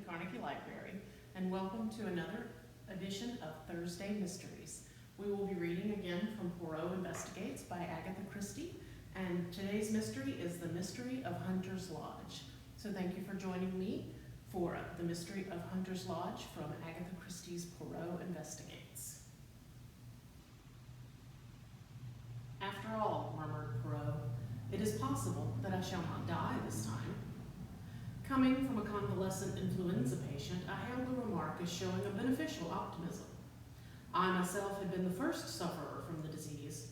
Carnegie Library, and welcome to another edition of Thursday Mysteries. We will be reading again from Poirot Investigates by Agatha Christie, and today's mystery is the Mystery of Hunter's Lodge. So thank you for joining me for the Mystery of Hunter's Lodge from Agatha Christie's Poirot Investigates. After all, murmured Poirot, it is possible that I shall not die this time. Coming from a convalescent influenza patient, I hailed the remark as showing a beneficial optimism. I myself had been the first sufferer from the disease.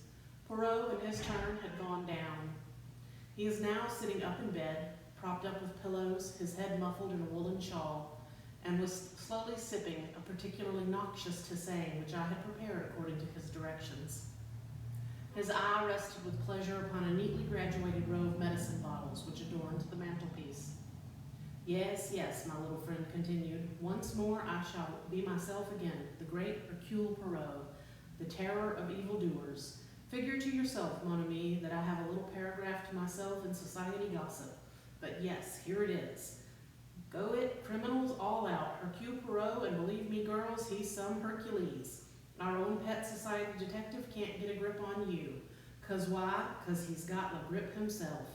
Poirot, in his turn, had gone down. He is now sitting up in bed, propped up with pillows, his head muffled in a woolen shawl, and was slowly sipping a particularly noxious tisane which I had prepared according to his directions. His eye rested with pleasure upon a neatly graduated row of medicine bottles which adorned the mantelpiece. Yes, yes, my little friend continued, once more I shall be myself again, the great Hercule Poirot, the terror of evildoers. Figure to yourself, mon ami, that I have a little paragraph to myself in society gossip. But yes, here it is. Go it, criminals all out, Hercule Poirot, and believe me, girls, he's some Hercules. Our own pet society detective can't get a grip on you. 'Cause why? 'Cause he's got the grip himself.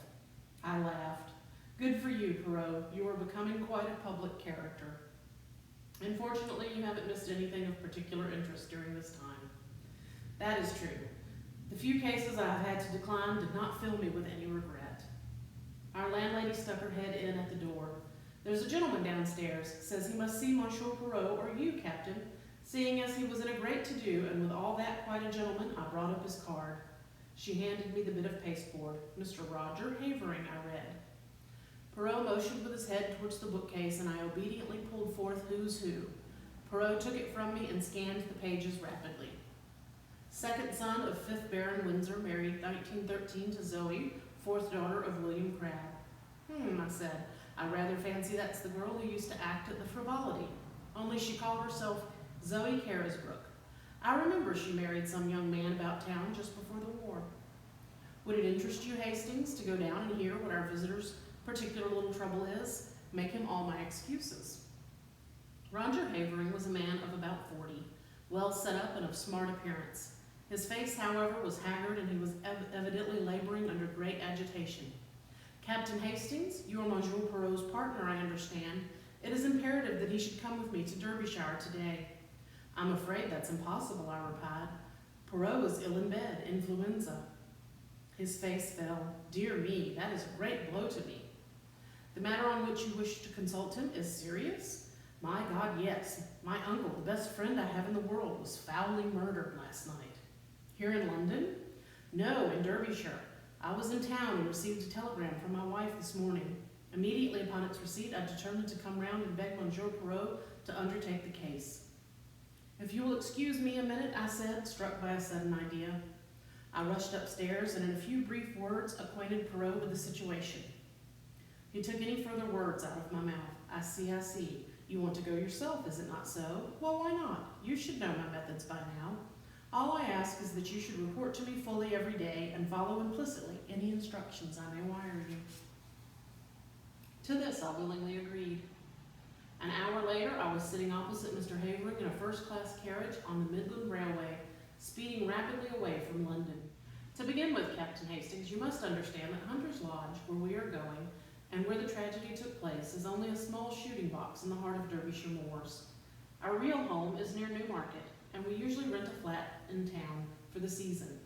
I laughed. Good for you, Poirot. You are becoming quite a public character. Unfortunately, you haven't missed anything of particular interest during this time. That is true. The few cases I have had to decline did not fill me with any regret. Our landlady stuck her head in at the door. There's a gentleman downstairs, says he must see Monsieur Poirot or you, Captain. Seeing as he was in a great to-do, and with all that quite a gentleman, I brought up his card. She handed me the bit of pasteboard. Mr. Roger Havering, I read. Poirot motioned with his head towards the bookcase, and I obediently pulled forth Who's Who. Poirot took it from me and scanned the pages rapidly. Second son of 5th Baron Windsor, married 1913 to Zoe, 4th daughter of William Crabbe. I said, I rather fancy that's the girl who used to act at the Frivolity, only she called herself Zoe Carisbrooke. I remember she married some young man about town just before the war. Would it interest you, Hastings, to go down and hear what our visitor's particular little trouble is? Make him all my excuses. Roger Havering was a man of about 40, well set up and of smart appearance. His face, however, was haggard, and he was evidently laboring under great agitation. Captain Hastings, you are Monsieur Poirot's partner, I understand. It is imperative that he should come with me to Derbyshire today. I'm afraid that's impossible, I replied. Poirot is ill in bed, influenza. His face fell. Dear me, that is a great blow to me. The matter on which you wish to consult him is serious? My God, yes. My uncle, the best friend I have in the world, was foully murdered last night. Here in London? No, in Derbyshire. I was in town and received a telegram from my wife this morning. Immediately upon its receipt, I determined to come round and beg Monsieur Poirot to undertake the case. If you will excuse me a minute, I said, struck by a sudden idea. I rushed upstairs and in a few brief words acquainted Poirot with the situation. He took any further words out of my mouth. I see. You want to go yourself, is it not so? Well, why not? You should know my methods by now. All I ask is that you should report to me fully every day and follow implicitly any instructions I may wire you. To this I willingly agreed. An hour later, I was sitting opposite Mr. Havering in a first-class carriage on the Midland Railway, speeding rapidly away from London. To begin with, Captain Hastings, you must understand that Hunter's Lodge, where we are going, and where the tragedy took place, is only a small shooting box in the heart of Derbyshire moors. Our real home is near Newmarket, and we usually rent a flat in town for the season.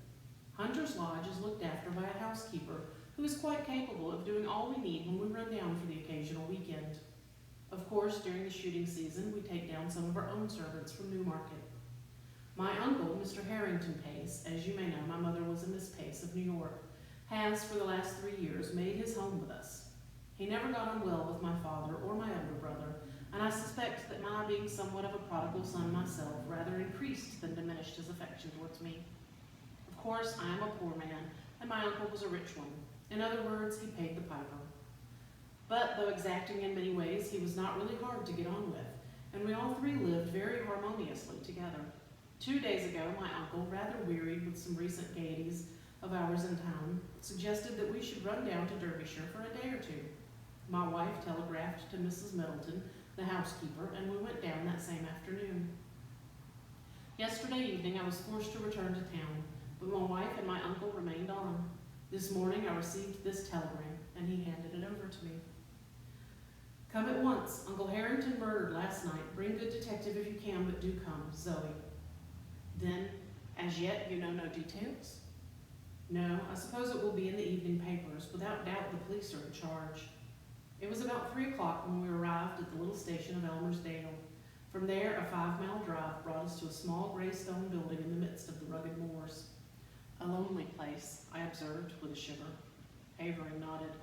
Hunter's Lodge is looked after by a housekeeper who is quite capable of doing all we need when we run down for the occasional weekend. Of course, during the shooting season, we take down some of our own servants from Newmarket. My uncle, Mr. Harrington Pace, as you may know, my mother was a Miss Pace of New York, has for the last 3 years made his home with us. He never got on well with my father or my elder brother, and I suspect that my being somewhat of a prodigal son myself rather increased than diminished his affection towards me. Of course, I am a poor man, and my uncle was a rich one. In other words, he paid the piper. But though exacting in many ways, he was not really hard to get on with, and we all three lived very harmoniously together. 2 days ago, my uncle, rather wearied with some recent gaieties of ours in town, suggested that we should run down to Derbyshire for a day or two. My wife telegraphed to Mrs. Middleton the housekeeper, and we went down that same afternoon. Yesterday evening I was forced to return to town, but my wife and my uncle remained on. This morning I received this telegram, and he handed it over to me. Come at once. Uncle Harrington murdered last night. Bring good detective if you can, but do come. Zoe. Then, as yet you know no details? No, I suppose it will be in the evening papers. Without doubt the police are in charge. It was about 3 o'clock when we arrived at the little station of Elmersdale. From there, a 5-mile drive brought us to a small gray stone building in the midst of the rugged moors. A lonely place, I observed with a shiver. Havering nodded.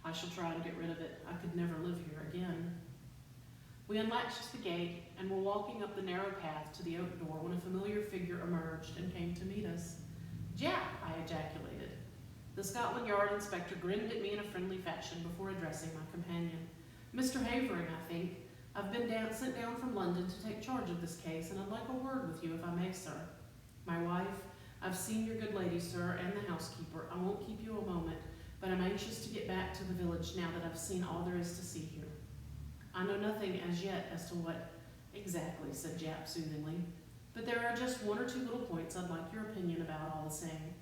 I shall try to get rid of it. I could never live here again. We unlatched the gate and were walking up the narrow path to the oak door when a familiar figure emerged and came to meet us. Jack, I ejaculated. The Scotland Yard inspector grinned at me in a friendly fashion before addressing my companion. Mr. Havering, I think. I've been sent down from London to take charge of this case, and I'd like a word with you, if I may, sir. My wife, I've seen your good lady, sir, and the housekeeper. I won't keep you a moment, but I'm anxious to get back to the village now that I've seen all there is to see here. I know nothing as yet as to what exactly, said Japp soothingly, but there are just 1 or 2 little points I'd like your opinion about all the same.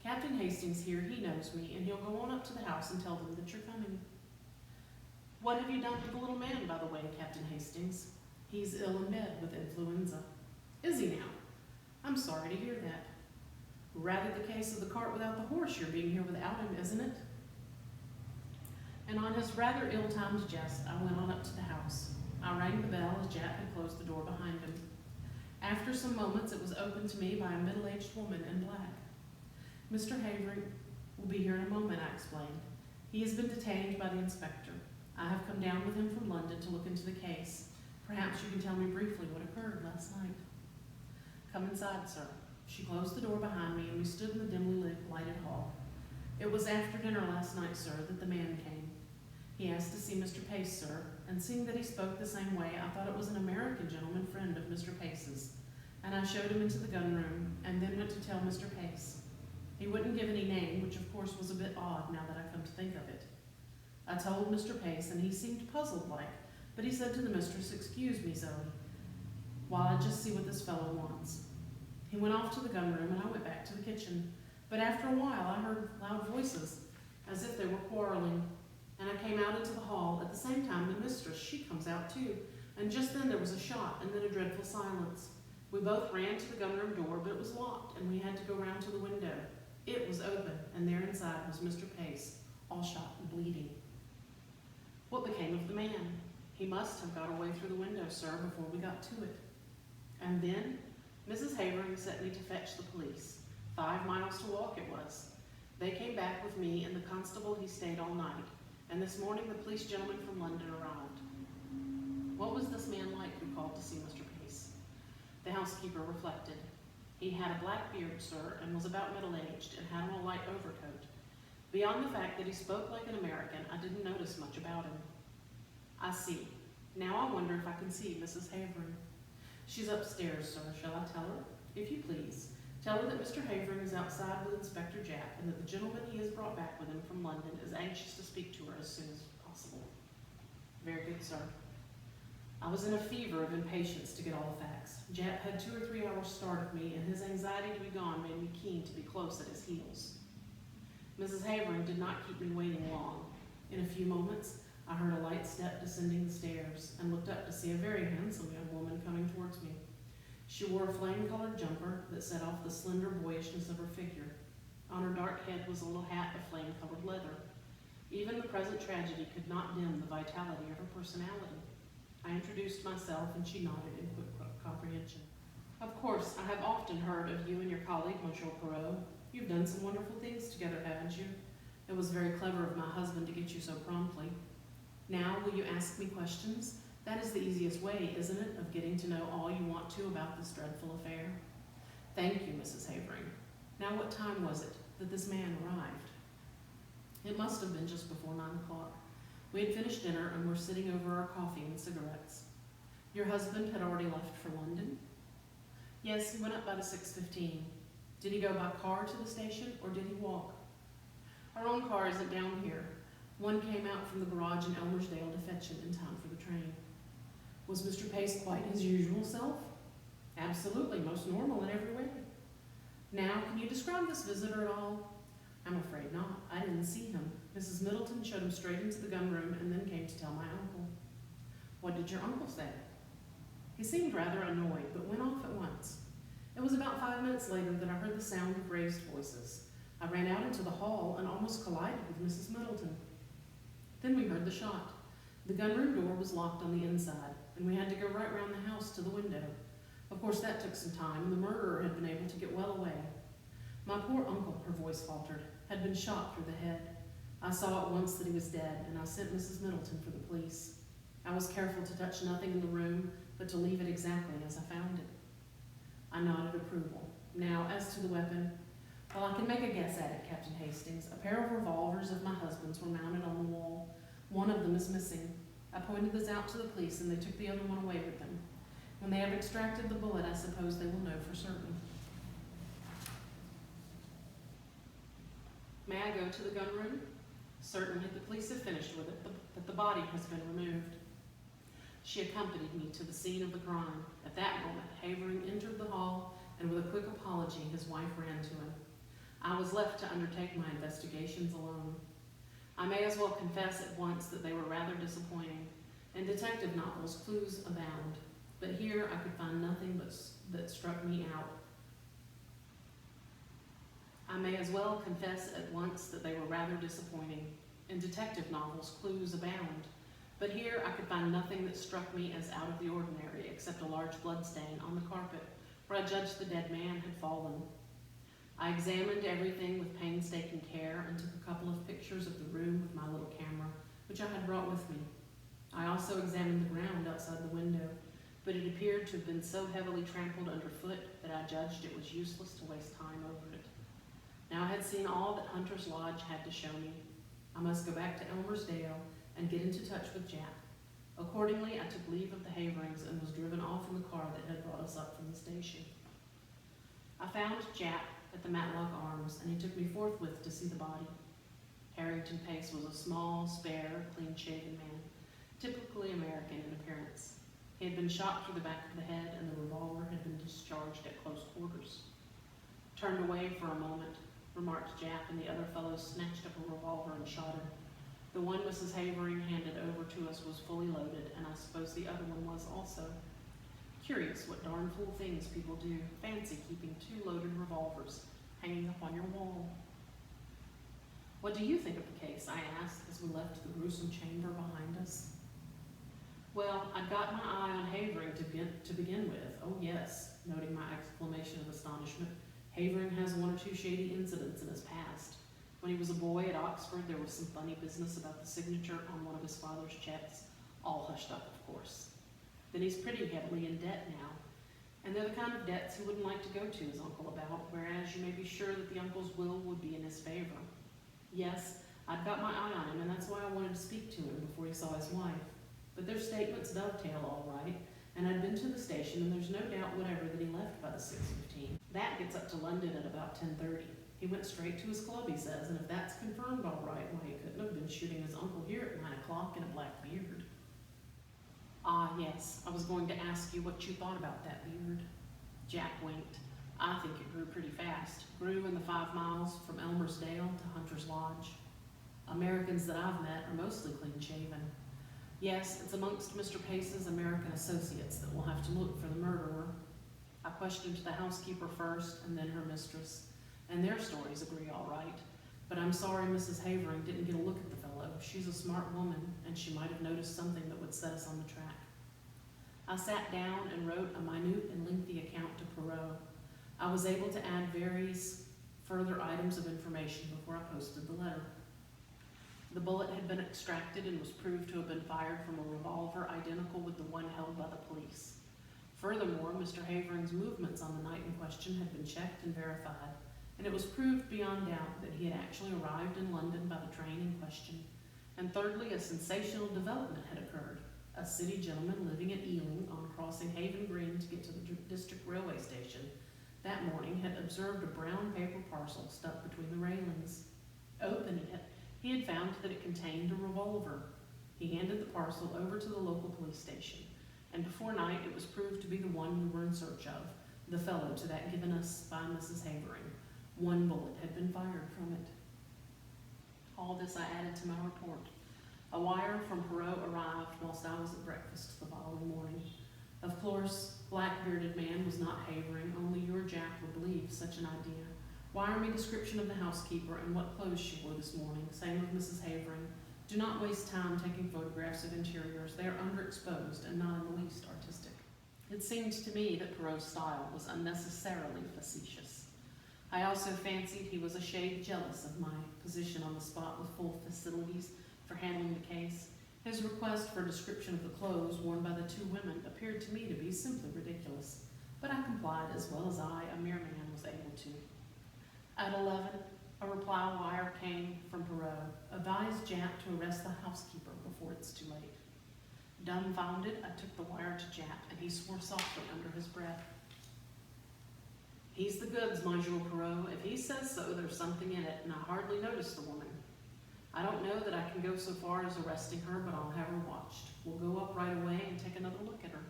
Captain Hastings here, he knows me, and he'll go on up to the house and tell them that you're coming. What have you done with the little man, by the way, Captain Hastings? He's ill in bed with influenza. Is he now? I'm sorry to hear that. Rather the case of the cart without the horse, your being here without him, isn't it? And on his rather ill-timed jest, I went on up to the house. I rang the bell as Jack had closed the door behind him. After some moments, it was opened to me by a middle-aged woman in black. Mr. Havering will be here in a moment, I explained. He has been detained by the inspector. I have come down with him from London to look into the case. Perhaps you can tell me briefly what occurred last night. Come inside, sir. She closed the door behind me, and we stood in the dimly lighted hall. It was after dinner last night, sir, that the man came. He asked to see Mr. Pace, sir, and seeing that he spoke the same way, I thought it was an American gentleman friend of Mr. Pace's, and I showed him into the gun room, and then went to tell Mr. Pace. He wouldn't give any name, which of course was a bit odd now that I come to think of it. I told Mr. Pace, and he seemed puzzled-like, but he said to the mistress, "Excuse me, Zoe, while I just see what this fellow wants." He went off to the gun room, and I went back to the kitchen. But after a while, I heard loud voices, as if they were quarreling, and I came out into the hall. At the same time, the mistress, she comes out too, and just then there was a shot, and then a dreadful silence. We both ran to the gun room door, but it was locked, and we had to go round to the window. It was open, and there inside was Mr. Pace, all shot and bleeding. What became of the man? He must have got away through the window, sir, before we got to it. And then Mrs. Havering sent me to fetch the police. 5 miles to walk it was. They came back with me, and the constable, he stayed all night. And this morning the police gentleman from London arrived. What was this man like who called to see Mr. Pace? The housekeeper reflected. He had a black beard, sir, and was about middle-aged, and had on a light overcoat. Beyond the fact that he spoke like an American, I didn't notice much about him. I see. Now I wonder if I can see Mrs. Havering. She's upstairs, sir. Shall I tell her? If you please. Tell her that Mr. Havering is outside with Inspector Japp, and that the gentleman he has brought back with him from London is anxious to speak to her as soon as possible. Very good, sir. I was in a fever of impatience to get all the facts. Japp had 2 or 3 hours start of me, and his anxiety to be gone made me keen to be close at his heels. Mrs. Havering did not keep me waiting long. In a few moments, I heard a light step descending the stairs, and looked up to see a very handsome young woman coming towards me. She wore a flame-colored jumper that set off the slender boyishness of her figure. On her dark head was a little hat of flame-colored leather. Even the present tragedy could not dim the vitality of her personality. I introduced myself, and she nodded in quick comprehension. Of course, I have often heard of you and your colleague, Monsieur Poirot. You've done some wonderful things together, haven't you? It was very clever of my husband to get you so promptly. Now, will you ask me questions? That is the easiest way, isn't it, of getting to know all you want to about this dreadful affair? Thank you, Mrs. Havering. Now, what time was it that this man arrived? It must have been just before 9 o'clock. We had finished dinner and were sitting over our coffee and cigarettes. Your husband had already left for London? Yes, he went up about 6:15. Did he go by car to the station, or did he walk? Our own car isn't down here. One came out from the garage in Elmersdale to fetch him in time for the train. Was Mr. Pace quite his usual self? Absolutely, most normal in every way. Now, can you describe this visitor at all? I'm afraid not. I didn't see him. Mrs. Middleton showed him straight into the gun room and then came to tell my uncle. What did your uncle say? He seemed rather annoyed, but went off at once. It was about 5 minutes later that I heard the sound of raised voices. I ran out into the hall and almost collided with Mrs. Middleton. Then we heard the shot. The gunroom door was locked on the inside, and we had to go right round the house to the window. Of course, that took some time, and the murderer had been able to get well away. My poor uncle, her voice faltered, had been shot through the head. I saw at once that he was dead, and I sent Mrs. Middleton for the police. I was careful to touch nothing in the room, but to leave it exactly as I found it. I nodded approval. Now, as to the weapon, well, I can make a guess at it, Captain Hastings. A pair of revolvers of my husband's were mounted on the wall. One of them is missing. I pointed this out to the police, and they took the other one away with them. When they have extracted the bullet, I suppose they will know for certain. May I go to the gun room? Certainly, the police have finished with it, but the body has been removed. She accompanied me to the scene of the crime. At that moment, Havering entered the hall, and with a quick apology, his wife ran to him. I was left to undertake my investigations alone. I may as well confess at once that they were rather disappointing. In detective novels, clues abound, but here I could find nothing that struck me out. I may as well confess at once that they were rather disappointing. In detective novels, clues abound, but here I could find nothing that struck me as out of the ordinary, except a large bloodstain on the carpet, where I judged the dead man had fallen. I examined everything with painstaking care and took a couple of pictures of the room with my little camera, which I had brought with me. I also examined the ground outside the window, but it appeared to have been so heavily trampled underfoot that I judged it was useless to waste time over it. Now I had seen all that Hunter's Lodge had to show me. I must go back to Elmersdale and get into touch with Jack. Accordingly, I took leave of the Haverings and was driven off in the car that had brought us up from the station. I found Jack at the Matlock Arms, and he took me forthwith to see the body. Harrington Pace was a small, spare, clean-shaven man, typically American in appearance. He had been shot through the back of the head, and the revolver had been discharged at close quarters. Turned away for a moment, remarked Jack, and the other fellow snatched up a revolver and shot him. The one Mrs. Havering handed over to us was fully loaded, and I suppose the other one was also. Curious what darn fool things people do. Fancy keeping 2 loaded revolvers hanging up on your wall. What do you think of the case? I asked as we left the gruesome chamber behind us. Well, I'd got my eye on Havering to begin with. Oh yes, noting my exclamation of astonishment. Havering has 1 or 2 shady incidents in his past. When he was a boy at Oxford, there was some funny business about the signature on one of his father's checks, all hushed up, of course. Then he's pretty heavily in debt now, and they're the kind of debts he wouldn't like to go to his uncle about, whereas you may be sure that the uncle's will would be in his favor. Yes, I'd got my eye on him, and that's why I wanted to speak to him before he saw his wife. But their statements dovetail all right, and I'd been to the station, and there's no doubt whatever that he left by the 6:15. That gets up to London at about 10:30. He went straight to his club, he says, and if that's confirmed all right, why, he couldn't have been shooting his uncle here at 9 o'clock in a black beard. Ah, yes, I was going to ask you what you thought about that beard. Jack winked. I think it grew pretty fast. Grew in the 5 miles from Elmersdale to Hunter's Lodge. Americans that I've met are mostly clean-shaven. Yes, it's amongst Mr. Pace's American associates that we'll have to look for the murderer. I questioned the housekeeper first and then her mistress, and their stories agree all right. But I'm sorry Mrs. Havering didn't get a look at the fellow. She's a smart woman, and she might have noticed something that would set us on the track. I sat down and wrote a minute and lengthy account to Poirot. I was able to add various further items of information before I posted the letter. The bullet had been extracted and was proved to have been fired from a revolver identical with the one held by the police. Furthermore, Mr. Havering's movements on the night in question had been checked and verified, and it was proved beyond doubt that he had actually arrived in London by the train in question. And thirdly, a sensational development had occurred. A city gentleman living at Ealing, on crossing Haven Green to get to the district railway station, that morning had observed a brown paper parcel stuck between the railings. Opening it, he had found that it contained a revolver. He handed the parcel over to the local police station, and before night it was proved to be the one we were in search of, the fellow to that given us by Mrs. Havering. 1 bullet had been fired from it. All this I added to my report. A wire from Poirot arrived whilst I was at breakfast the following morning. Of course, black-bearded man was not Havering, only your Jack would believe such an idea. Wire me description of the housekeeper and what clothes she wore this morning. Same with Mrs. Havering. Do not waste time taking photographs of interiors. They are underexposed and not in the least artistic. It seemed to me that Poirot's style was unnecessarily facetious. I also fancied he was a shade jealous of my position on the spot with full facilities for handling the case. His request for a description of the clothes worn by the 2 women appeared to me to be simply ridiculous, but I complied as well as I, a mere man, was able to. At 11, a reply wire came from Poirot. Advise Jack to arrest the housekeeper before it's too late. Dumbfounded, I took the wire to Jack, and he swore softly under his breath. He's the goods, Monsieur Poirot. If he says so, there's something in it, and I hardly noticed the woman. I don't know that I can go so far as arresting her, but I'll have her watched. We'll go up right away and take another look at her.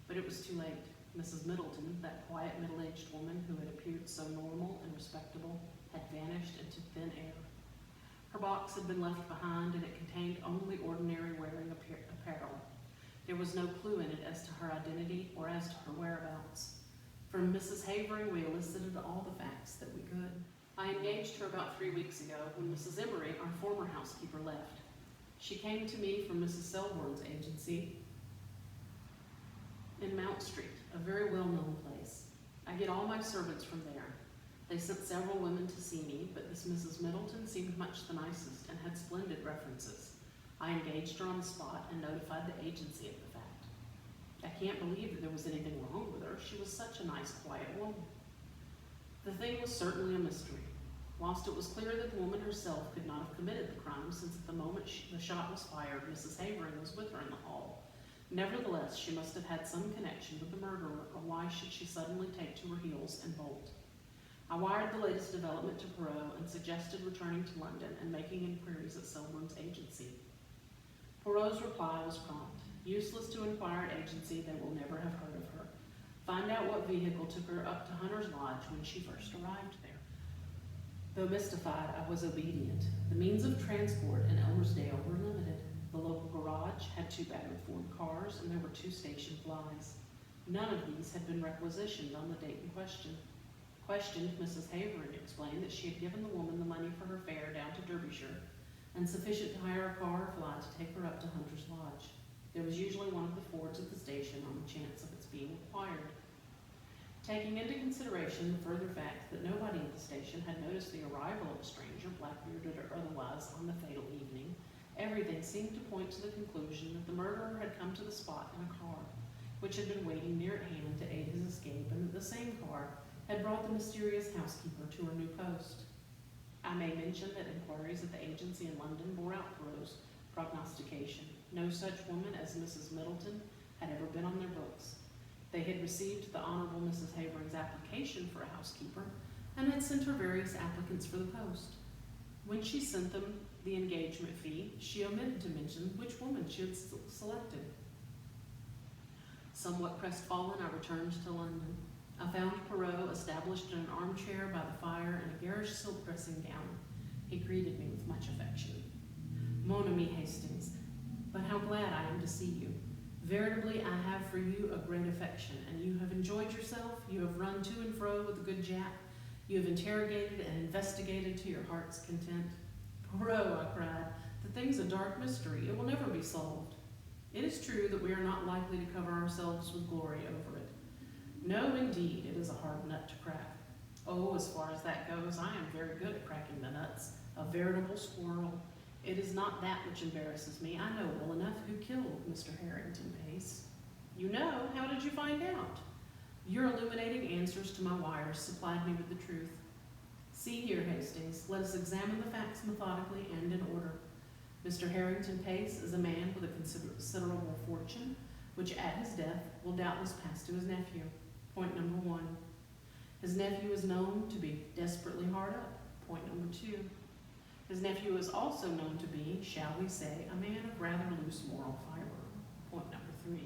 But it was too late. Mrs. Middleton, that quiet middle-aged woman who had appeared so normal and respectable, had vanished into thin air. Her box had been left behind, and it contained only ordinary wearing apparel. There was no clue in it as to her identity or as to her whereabouts. From Mrs. Havering, we elicited all the facts that we could. I engaged her about 3 weeks ago when Mrs. Emery, our former housekeeper, left. She came to me from Mrs. Selborne's agency in Mount Street, a very well-known place. I get all my servants from there. They sent several women to see me, but this Mrs. Middleton seemed much the nicest and had splendid references. I engaged her on the spot and notified the agency of the fact. I can't believe that there was anything wrong with her. She was such a nice, quiet woman. The thing was certainly a mystery. Whilst it was clear that the woman herself could not have committed the crime, since at the moment the shot was fired, Mrs. Havering was with her in the hall. Nevertheless, she must have had some connection with the murderer, or why should she suddenly take to her heels and bolt? I wired the latest development to Poirot and suggested returning to London and making inquiries at Selborne's agency. Poirot's reply was prompt. Useless to inquire at agency, they will never have heard of her. Find out what vehicle took her up to Hunter's Lodge when she first arrived there. Though mystified, I was obedient. The means of transport in Elmersdale were limited. The local garage had 2 battered Ford cars, and there were 2 station flys. None of these had been requisitioned on the date in question. Questioned, Mrs. Havering explained that she had given the woman the money for her fare down to Derbyshire, and sufficient to hire a car or fly to take her up to Hunter's Lodge. There was usually one of the Fords at the station on the chance of its being required. Taking into consideration the further fact that nobody at the station had noticed the arrival of a stranger, black-bearded or otherwise, on the fatal evening, everything seemed to point to the conclusion that the murderer had come to the spot in a car, which had been waiting near at hand to aid his escape, and that the same car had brought the mysterious housekeeper to her new post. I may mention that inquiries at the agency in London bore out Poirot's prognostication. No such woman as Mrs. Middleton had ever been on their books. They had received the Honorable Mrs. Havering's application for a housekeeper and had sent her various applicants for the post. When she sent them the engagement fee, she omitted to mention which woman she had selected. Somewhat crestfallen, I returned to London. I found Poirot established in an armchair by the fire in a garish silk dressing gown. He greeted me with much affection. Mon ami Hastings, but how glad I am to see you. Veritably, I have for you a great affection, and you have enjoyed yourself. You have run to and fro with the good Jack. You have interrogated and investigated to your heart's content. Poirot, I cried, the thing's a dark mystery. It will never be solved. It is true that we are not likely to cover ourselves with glory over it. No, indeed, it is a hard nut to crack. Oh, as far as that goes, I am very good at cracking the nuts. A veritable squirrel. It is not that which embarrasses me. I know well enough who killed Mr. Harrington Pace. You know? How did you find out? Your illuminating answers to my wires supplied me with the truth. See here, Hastings, let us examine the facts methodically and in order. Mr. Harrington Pace is a man with a considerable fortune, which at his death will doubtless pass to his nephew. Point number 1. His nephew is known to be desperately hard up. Point number 2. His nephew is also known to be, shall we say, a man of rather loose moral fiber. Point number 3.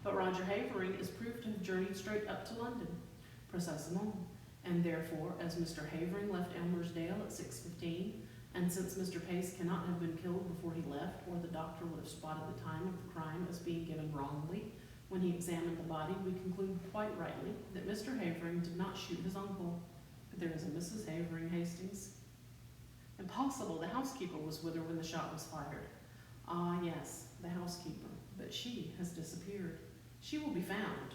But Roger Havering is proved to have journeyed straight up to London, precisement, and therefore, as Mr. Havering left Elmersdale at 6:15, and since Mr. Pace cannot have been killed before he left, or the doctor would have spotted the time of the crime as being given wrongly when he examined the body, we conclude quite rightly that Mr. Havering did not shoot his uncle. But there is a Mrs. Havering, Hastings. Impossible, the housekeeper was with her when the shot was fired. Ah, yes, the housekeeper, but she has disappeared. She will be found.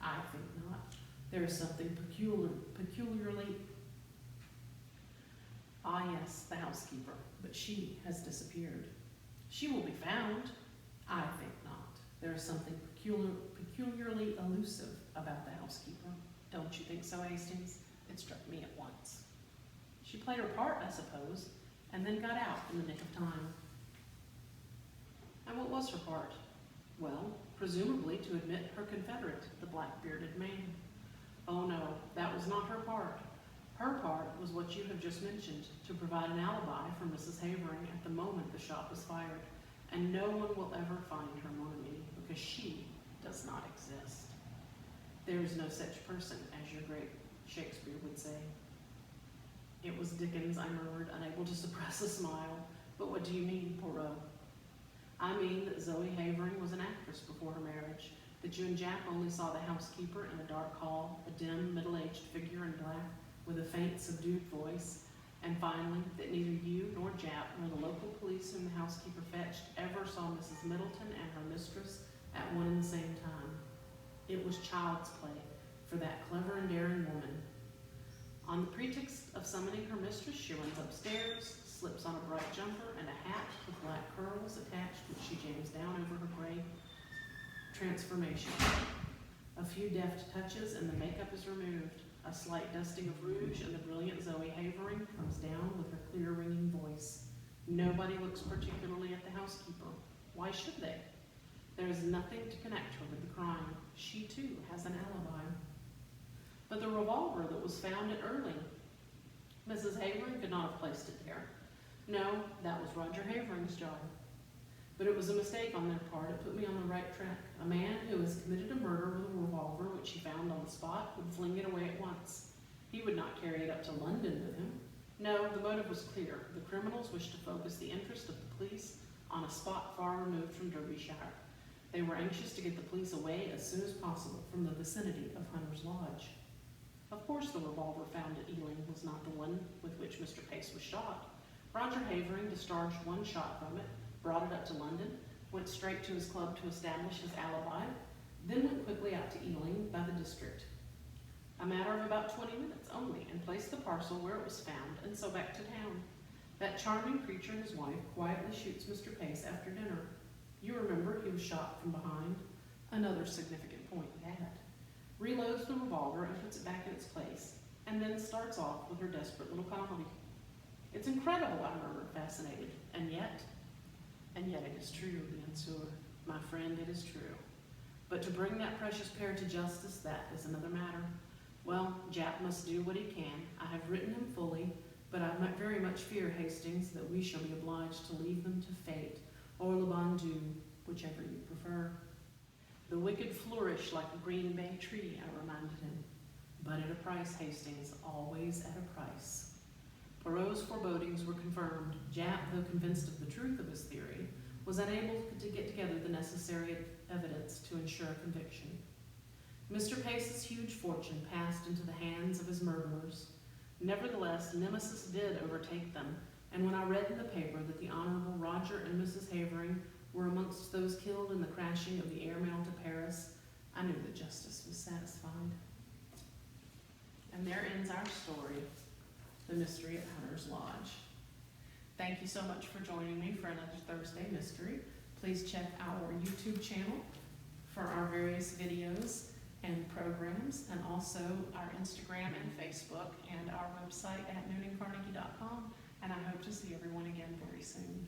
I think not. There is something peculiarly... Ah, yes, the housekeeper, but she has disappeared. She will be found. I think not. There is something peculiarly elusive about the housekeeper. Don't you think so, Hastings? It struck me at once. She played her part, I suppose, and then got out in the nick of time. And what was her part? Well, presumably to admit her confederate, the black-bearded man. Oh no, that was not her part. Her part was what you have just mentioned, to provide an alibi for Mrs. Havering at the moment the shot was fired, and no one will ever find her mon ami, because she does not exist. There is no such person, as your great Shakespeare would say. It was Dickens, I murmured, unable to suppress a smile. But what do you mean, Poirot? I mean that Zoe Havering was an actress before her marriage, that you and Jack only saw the housekeeper in a dark hall, a dim, middle-aged figure in black, with a faint, subdued voice, and finally, that neither you nor Jap nor the local police whom the housekeeper fetched ever saw Mrs. Middleton and her mistress at one and the same time. It was child's play for that clever and daring woman. On the pretext of summoning her mistress, she runs upstairs, slips on a bright jumper and a hat with black curls attached, which she jams down over her gray transformation. A few deft touches and the makeup is removed. A slight dusting of rouge and the brilliant Zoe Havering comes down with her clear, ringing voice. Nobody looks particularly at the housekeeper. Why should they? There is nothing to connect her with the crime. She, too, has an alibi. But the revolver that was found at Earling, Mrs. Havering could not have placed it there. No, that was Roger Havering's job. But it was a mistake on their part. It put me on the right track. A man who has committed a murder with a revolver, which he found on the spot, would fling it away at once. He would not carry it up to London with him. No, the motive was clear. The criminals wished to focus the interest of the police on a spot far removed from Derbyshire. They were anxious to get the police away as soon as possible from the vicinity of Hunter's Lodge. Of course, the revolver found at Ealing was not the one with which Mr. Pace was shot. Roger Havering discharged one shot from it, brought it up to London, went straight to his club to establish his alibi, then went quickly out to Ealing by the district. A matter of about 20 minutes only, and placed the parcel where it was found, and so back to town. That charming creature and his wife quietly shoots Mr. Pace after dinner. You remember he was shot from behind. Another significant point that. Reloads the revolver and puts it back in its place, and then starts off with her desperate little comedy. It's incredible, I murmured, fascinated. And yet it is true, bien sûr. My friend, it is true. But to bring that precious pair to justice, that is another matter. Well, Jap must do what he can. I have written him fully, but I very much fear, Hastings, that we shall be obliged to leave them to fate, or le bon Dieu, whichever you prefer. The wicked flourish like a green bay tree, I reminded him. But at a price, Hastings, always at a price. Poirot's forebodings were confirmed. Jap, though convinced of the truth of his theory, was unable to get together the necessary evidence to ensure a conviction. Mr. Pace's huge fortune passed into the hands of his murderers. Nevertheless, nemesis did overtake them, and when I read in the paper that the Honorable Roger and Mrs. Havering were amongst those killed in the crashing of the airmail to Paris, I knew that justice was satisfied. And there ends our story, The Mystery at Hunter's Lodge. Thank you so much for joining me for another Thursday Mystery. Please check our YouTube channel for our various videos and programs, and also our Instagram and Facebook, and our website at nooningcarnegie.com. And I hope to see everyone again very soon.